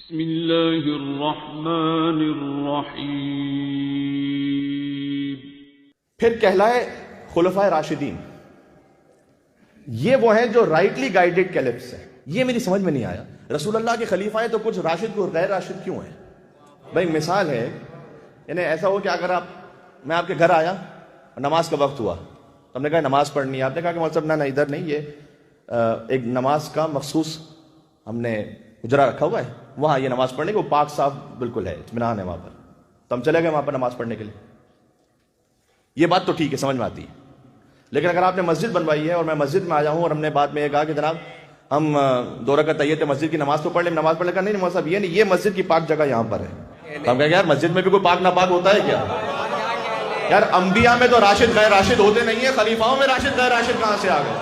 بسم اللہ الرحمن الرحیم۔ پھر کہلائے خلفائے راشدین، یہ وہ ہیں جو رائٹلی گائیڈڈ کیلپس ہیں۔ یہ میری سمجھ میں نہیں آیا، رسول اللہ کے خلیفہ ہیں تو کچھ راشد کو غیر راشد کیوں ہیں؟ بھائی مثال ہے، یعنی ایسا ہو کہ اگر میں آپ کے گھر آیا، نماز کا وقت ہوا، تو ہم نے کہا نماز پڑھنی ہے، آپ نے کہا کہ مطلب نہ ادھر نہیں، یہ ایک نماز کا مخصوص ہم نے حجرہ رکھا ہوا ہے، وہاں یہ نماز پڑھنے کے، وہ پاک صاف بالکل ہے، اطمینان ہے وہاں پر، تو ہم چلے گئے وہاں پر نماز پڑھنے کے لیے۔ یہ بات تو ٹھیک ہے، سمجھ میں آتی ہے، لیکن اگر آپ نے مسجد بنوائی ہے اور میں مسجد میں آیا ہوں اور ہم نے بعد میں یہ کہا کہ جناب ہم 2 رکعت تحیت مسجد کی نماز تو پڑھ لیں، نماز پڑھنے کا نہیں مولوی صاحب یہ نہیں، یہ مسجد کی پاک جگہ یہاں پر ہے، ہم کہیں یار مسجد میں بھی کوئی پاک ناپاک ہوتا ہے کیا؟ یار انبیاء میں تو راشد غیر راشد ہوتے نہیں ہیں، خلیفاؤں میں راشد غیر راشد کہاں سے آ گئے؟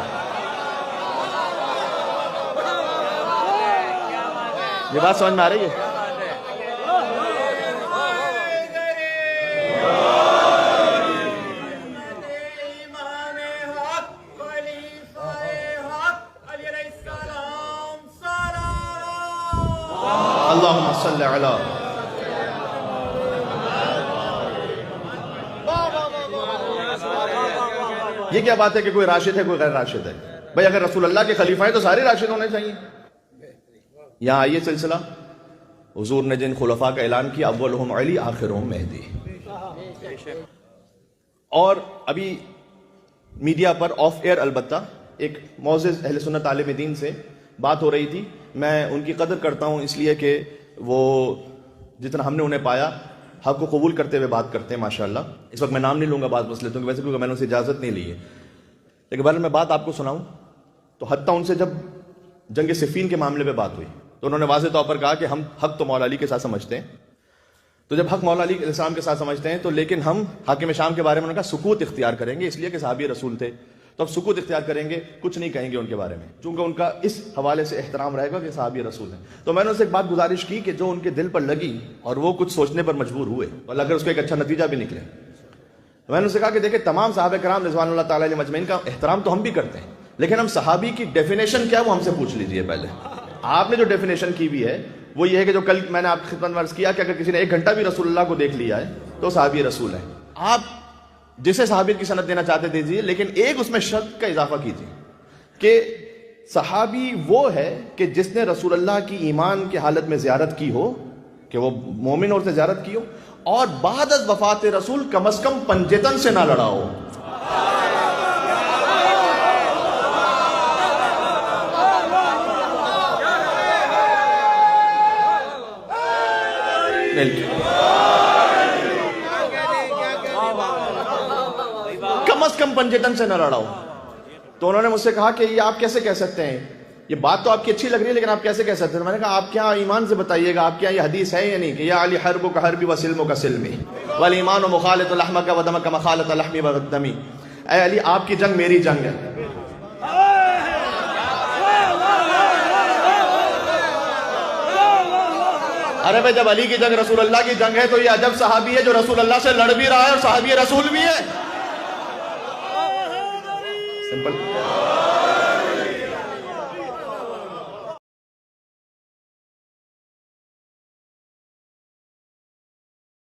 یہ بات سمجھ میں آ رہی ہے؟ اللہم صلی علی۔ یہ کیا بات ہے کہ کوئی راشد ہے کوئی غیر راشد ہے؟ بھائی اگر رسول اللہ کے خلیفہ ہیں تو سارے راشد ہونے چاہیے۔ یہاں آئیے سلسلہ، حضور نے جن خلفاء کا اعلان کیا، اولہم علی آخرہم مہدی، اور ابھی میڈیا پر آف ایئر البتہ ایک معزز اہل سنت عالم دین سے بات ہو رہی تھی، میں ان کی قدر کرتا ہوں اس لیے کہ وہ جتنا ہم نے انہیں پایا حق کو قبول کرتے ہوئے بات کرتے ہیں ماشاءاللہ۔ اس وقت میں نام نہیں لوں گا بعض مسئلے تو ویسے کیونکہ میں نے ان سے اجازت نہیں لی ہے، لیکن بہرحال میں بات آپ کو سناؤں تو حتیٰ ان سے جب جنگ صفین کے معاملے پہ بات ہوئی تو انہوں نے واضح طور پر کہا کہ ہم حق تو مولا علی کے ساتھ سمجھتے ہیں، تو جب حق مولا علی علیہ السلام کے ساتھ سمجھتے ہیں تو لیکن ہم حاکم شام کے بارے میں انہوں نے کہا سکوت اختیار کریں گے، اس لیے کہ صحابی رسول تھے تو اب سکوت اختیار کریں گے، کچھ نہیں کہیں گے ان کے بارے میں، چونکہ ان کا اس حوالے سے احترام رہے گا کہ صحابی رسول ہیں۔ تو میں نے ان سے ایک بات گزارش کی کہ جو ان کے دل پر لگی اور وہ کچھ سوچنے پر مجبور ہوئے اور اگر اس کا ایک اچھا نتیجہ بھی نکلے، میں نے ان سے کہا کہ دیکھیں تمام صحابہ کرام رضوان اللہ تعالیٰ علیہ مجمعین کا احترام تو ہم بھی کرتے ہیں، لیکن ہم صحابی کی ڈیفینیشن کیا ہے وہ ہم سے پوچھ لیجئے پہلے۔ آپ نے جو ڈیفینیشن کی ہوئی ہے وہ یہ ہے کہ جو کل میں نے آپ کی خدمت میں عرض کیا کہ اگر کسی نے 1 گھنٹہ بھی رسول اللہ کو دیکھ لیا ہے تو صحابی رسول ہے۔ آپ جسے صحابیت کی سند دینا چاہتے دیجیے، لیکن ایک اس میں شرط کا اضافہ کیجیے کہ صحابی وہ ہے کہ جس نے رسول اللہ کی ایمان کی حالت میں زیارت کی ہو، کہ وہ مومن اور سے زیارت کی ہو، اور بعد از وفات رسول کم از کم پنجتن سے نہ لڑا ہو۔ کم از کم پنجتن سے نہ لڑا ہو۔ تو انہوں نے مجھ سے کہا کہ یہ آپ کیسے کہہ سکتے ہیں، یہ بات تو آپ کی اچھی لگ رہی ہے لیکن آپ کیسے کہہ سکتے ہیں؟ میں نے کہا آپ کیا ایمان سے بتائیے گا، آپ کیا یہ حدیث ہے یا نہیں کہ یا علی حرب کا حربی و سلم کا سلمی والایمان مخالط لحم کا ودم کا مخالط لحمی و دمی، اے علی آپ کی جنگ میری جنگ ہے۔ ارے بھائی جب علی کی جنگ رسول اللہ کی جنگ ہے تو یہ عجب صحابی ہے جو رسول اللہ سے لڑ بھی رہا ہے اور صحابی رسول بھی ہے۔ سمپل۔